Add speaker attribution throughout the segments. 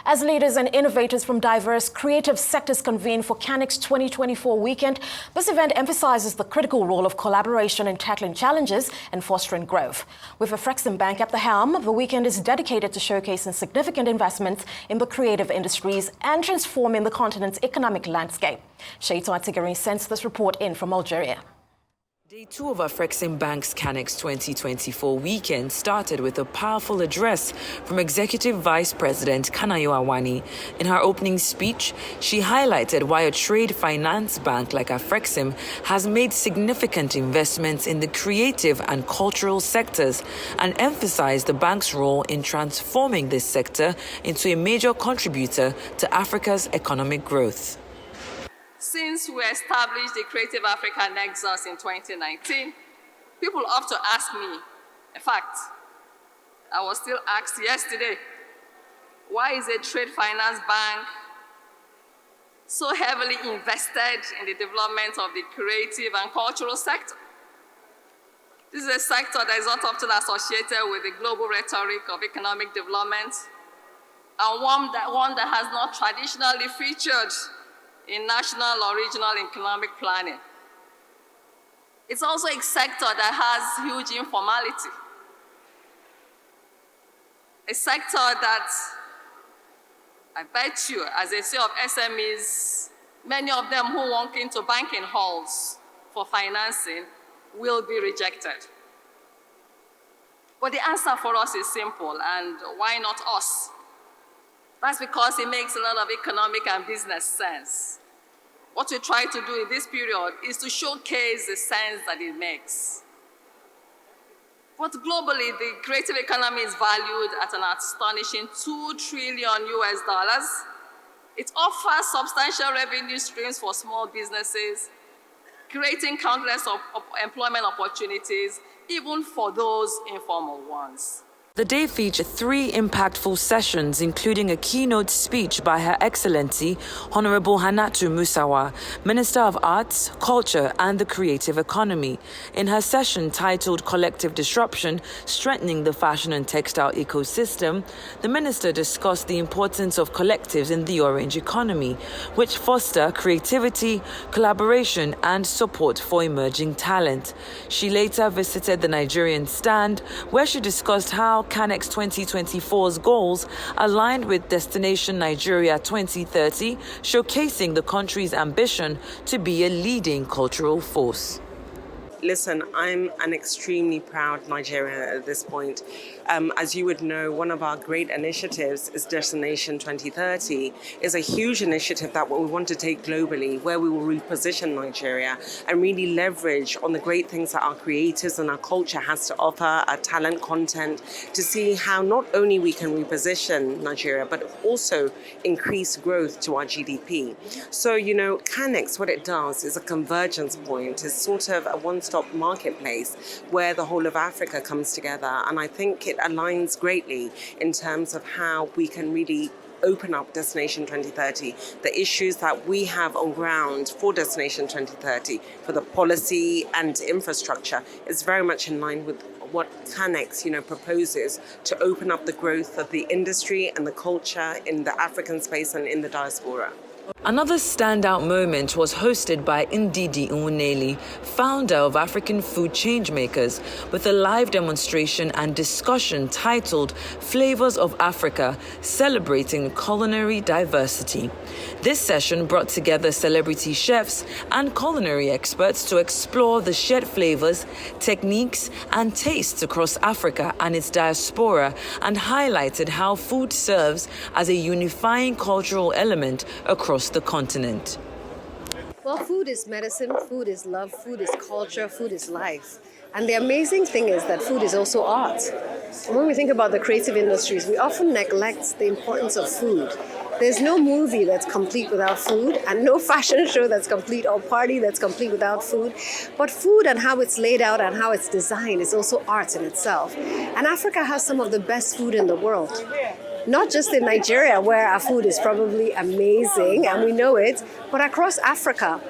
Speaker 1: As leaders and innovators from diverse creative sectors convene for CANEX 2024 weekend, this event emphasizes the critical role of collaboration in tackling challenges and fostering growth. With Afrexim Bank at the helm, the weekend is dedicated to showcasing significant investments in the creative industries and transforming the continent's economic landscape. Seyitan Atigarin sends this report in from Algeria.
Speaker 2: Day 2 of Afrexim Bank's CANEX 2024 weekend started with a powerful address from Executive Vice President Kanayo Awani. In her opening speech, she highlighted why a trade finance bank like Afrexim has made significant investments in the creative and cultural sectors and emphasized the bank's role in transforming this sector into a major contributor to Africa's economic growth.
Speaker 3: Since we established the Creative Africa Nexus in 2019, people often ask me, in fact, I was still asked yesterday, why is a trade finance bank so heavily invested in the development of the creative and cultural sector? This is a sector that is not often associated with the global rhetoric of economic development, and one that has not traditionally featured in national or regional economic planning. It's also a sector that has huge informality. A sector that, I bet you, as a sea of SMEs, many of them who walk into banking halls for financing will be rejected. But the answer for us is simple, and why not us? That's because it makes a lot of economic and business sense. What we try to do in this period is to showcase the sense that it makes. But globally, the creative economy is valued at an astonishing $2 trillion. It offers substantial revenue streams for small businesses, creating countless employment opportunities, even for those informal ones.
Speaker 2: The day featured 3 impactful sessions, including a keynote speech by Her Excellency Honorable Hannatu Musawa, Minister of Arts, Culture and the Creative Economy. In her session titled Collective Disruption, Strengthening the Fashion and Textile Ecosystem, the minister discussed the importance of collectives in the orange economy, which foster creativity, collaboration and support for emerging talent. She later visited the Nigerian stand, where she discussed how CANEX 2024's goals aligned with Destination Nigeria 2030, showcasing the country's ambition to be a leading cultural force.
Speaker 4: Listen, I'm an extremely proud Nigerian at this point. As you would know, one of our great initiatives is Destination 2030. It's a huge initiative that we want to take globally, where we will reposition Nigeria and really leverage on the great things that our creators and our culture has to offer, our talent content, to see how not only we can reposition Nigeria, but also increase growth to our GDP. So, CANEX, what it does is a convergence point. It's sort of a one-stop marketplace where the whole of Africa comes together, and I think it aligns greatly in terms of how we can really open up Destination 2030. The issues that we have on ground for Destination 2030, for the policy and infrastructure, is very much in line with what CANEX, proposes to open up the growth of the industry and the culture in the African space and in the diaspora.
Speaker 2: Another standout moment was hosted by Ndidi Nwuneli, founder of African Food Changemakers, with a live demonstration and discussion titled Flavors of Africa, Celebrating Culinary Diversity. This session brought together celebrity chefs and culinary experts to explore the shared flavors, techniques, and tastes across Africa and its diaspora, and highlighted how food serves as a unifying cultural element across the continent.
Speaker 5: Well, food is medicine, food is love, food is culture, food is life. And the amazing thing is that food is also art. And when we think about the creative industries, we often neglect the importance of food. There's no movie that's complete without food, and no fashion show that's complete or party that's complete without food. But food and how it's laid out and how it's designed is also art in itself. And Africa has some of the best food in the world. Not just in Nigeria, where our food is probably amazing and we know it, but across Africa.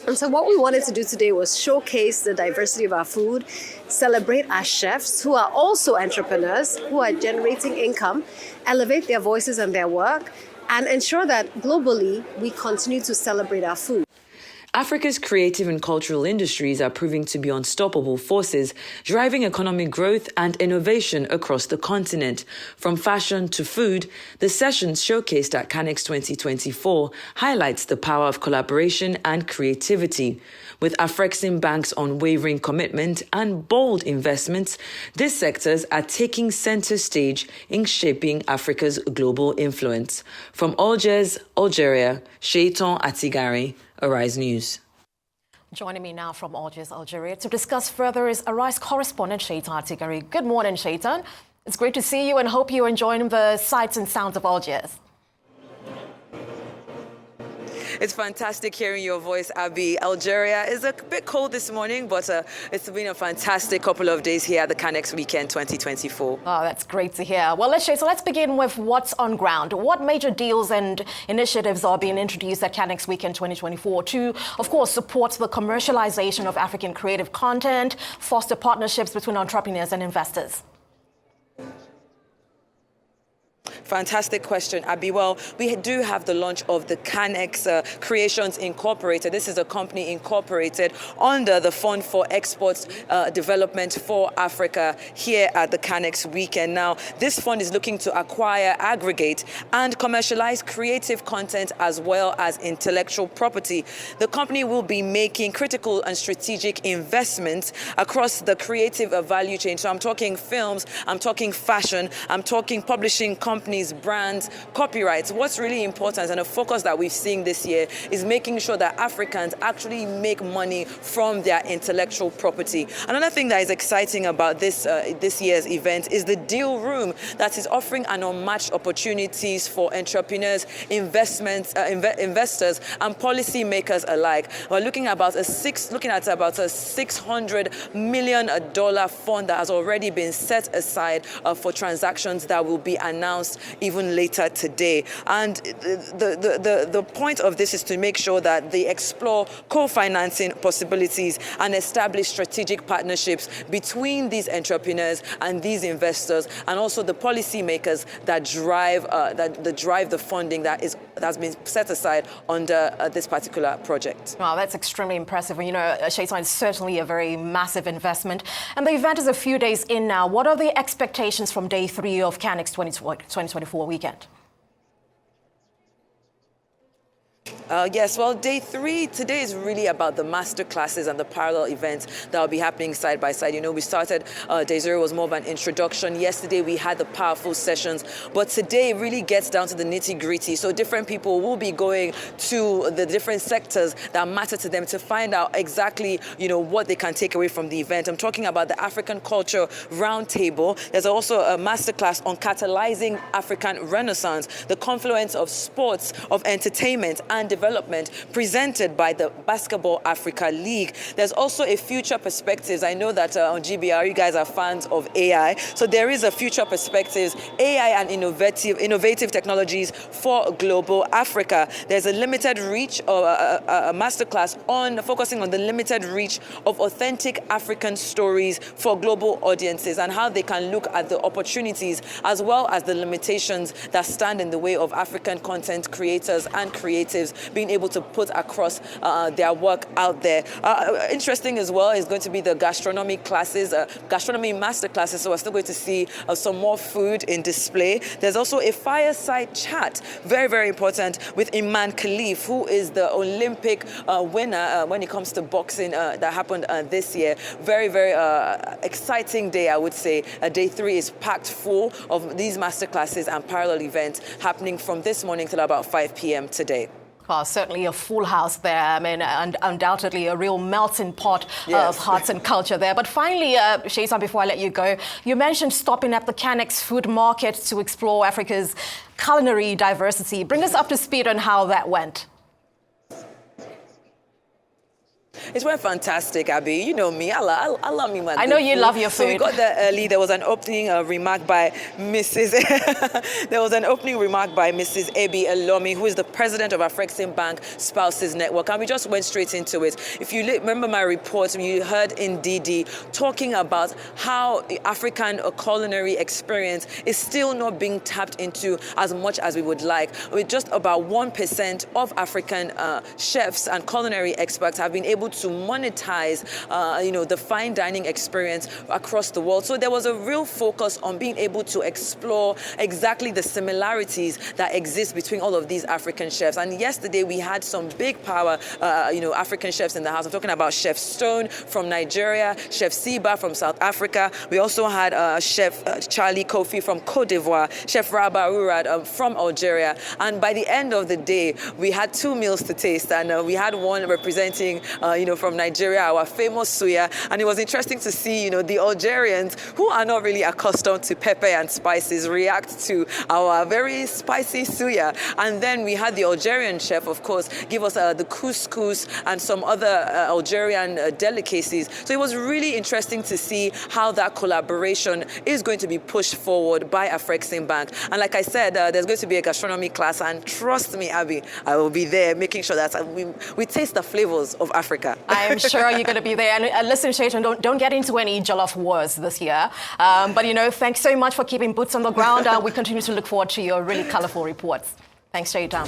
Speaker 5: And so what we wanted to do today was showcase the diversity of our food, celebrate our chefs who are also entrepreneurs, who are generating income, elevate their voices and their work, and ensure that globally we continue to celebrate our food.
Speaker 2: Africa's creative and cultural industries are proving to be unstoppable forces, driving economic growth and innovation across the continent. From fashion to food, the sessions showcased at CANEX 2024 highlights the power of collaboration and creativity. With Afreximbank's unwavering commitment and bold investments, these sectors are taking center stage in shaping Africa's global influence. From Algiers, Algeria, Seyitan Atigarin, Arise News.
Speaker 1: Joining me now from Algiers, Algeria, to discuss further is Arise correspondent Seyitan Atigarin. Good morning, Seyitan. It's great to see you and hope you're enjoying the sights and sounds of Algiers.
Speaker 2: It's fantastic hearing your voice, Abby. Algeria is a bit cold this morning, but it's been a fantastic couple of days here at the CANEX Weekend 2024.
Speaker 1: Oh, that's great to hear. Well, let's begin with what's on ground. What major deals and initiatives are being introduced at CANEX Weekend 2024 to, of course, support the commercialization of African creative content, foster partnerships between entrepreneurs and investors?
Speaker 2: Fantastic question, Abby. Well, we do have the launch of the CANEX Creations Incorporated. This is a company incorporated under the Fund for Exports Development for Africa here at the CANEX Weekend. Now, this fund is looking to acquire, aggregate, and commercialize creative content as well as intellectual property. The company will be making critical and strategic investments across the creative value chain. So I'm talking films, I'm talking fashion, I'm talking publishing companies, brands, copyrights. What's really important and a focus that we've seen this year is making sure that Africans actually make money from their intellectual property. Another thing that is exciting about this year's event is the deal room that is offering an unmatched opportunities for entrepreneurs, investors, and policymakers alike. We're looking at about a $600 million fund that has already been set aside for transactions that will be announced even later today. And the point of this is to make sure that they explore co-financing possibilities and establish strategic partnerships between these entrepreneurs and these investors, and also the policymakers that drive the funding that's been set aside under this particular project.
Speaker 1: Wow, that's extremely impressive. You know, Seyitan, is certainly a very massive investment. And the event is a few days in now. What are the expectations from day 3 of CANEX 2024 weekend?
Speaker 2: Yes, well, day 3 today is really about the masterclasses and the parallel events that will be happening side by side. You know, we started, day 0 was more of an introduction. Yesterday we had the powerful sessions, but today really gets down to the nitty gritty. So different people will be going to the different sectors that matter to them to find out exactly, you know, what they can take away from the event. I'm talking about the African Culture Roundtable. There's also a masterclass on catalyzing African Renaissance, the confluence of sports, of entertainment, and development presented by the Basketball Africa League. There's also a future perspectives. I know that on GBR you guys are fans of AI, so there is a future perspectives, AI and innovative technologies for global Africa. There's a limited reach, or a masterclass on focusing on the limited reach of authentic African stories for global audiences and how they can look at the opportunities as well as the limitations that stand in the way of African content creators and creatives being able to put across their work out there. Interesting as well is going to be the gastronomy classes, gastronomy master classes. So we're still going to see some more food in display. There's also a fireside chat, very, very important, with Iman Khalif, who is the Olympic winner when it comes to boxing that happened this year. Very, very exciting day, I would say. Day 3 is packed full of these master classes and parallel events happening from this morning till about 5 p.m. today.
Speaker 1: Well, certainly a full house there. I mean, and undoubtedly a real melting pot of hearts and culture there. But finally, Seyitan, before I let you go, you mentioned stopping at the CANEX food market to explore Africa's culinary diversity. Bring us up to speed on how that went.
Speaker 6: It went fantastic, Abby. You know me. I love me, man.
Speaker 1: I know you love your food.
Speaker 6: So we got there early. There was an opening remark by Mrs. There was an opening remark by Mrs. Ebi Elomi, who is the president of Afreximbank Spouses Network, and we just went straight into it. If you remember my report, you heard Ndidi talking about how the African culinary experience is still not being tapped into as much as we would like. With just about 1% of African chefs and culinary experts have been able to monetize, the fine dining experience across the world. So there was a real focus on being able to explore exactly the similarities that exist between all of these African chefs. And yesterday we had some big power, African chefs in the house. I'm talking about Chef Stone from Nigeria, Chef Siba from South Africa. We also had Chef Charlie Kofi from Cote d'Ivoire, Chef Rabah Urad from Algeria. And by the end of the day, we had 2 meals to taste. And we had one representing, from Nigeria, our famous suya. And it was interesting to see, the Algerians, who are not really accustomed to pepper and spices, react to our very spicy suya. And then we had the Algerian chef, of course, give us the couscous and some other Algerian delicacies. So it was really interesting to see how that collaboration is going to be pushed forward by Afreximbank. And like I said, there's going to be a gastronomy class, and trust me, Abby, I will be there making sure that we taste the flavors of Africa.
Speaker 1: I'm sure you're going to be there. And listen, Seyitan, don't get into any jollof wars this year. But thanks so much for keeping boots on the ground. We continue to look forward to your really colorful reports. Thanks, Seyitan.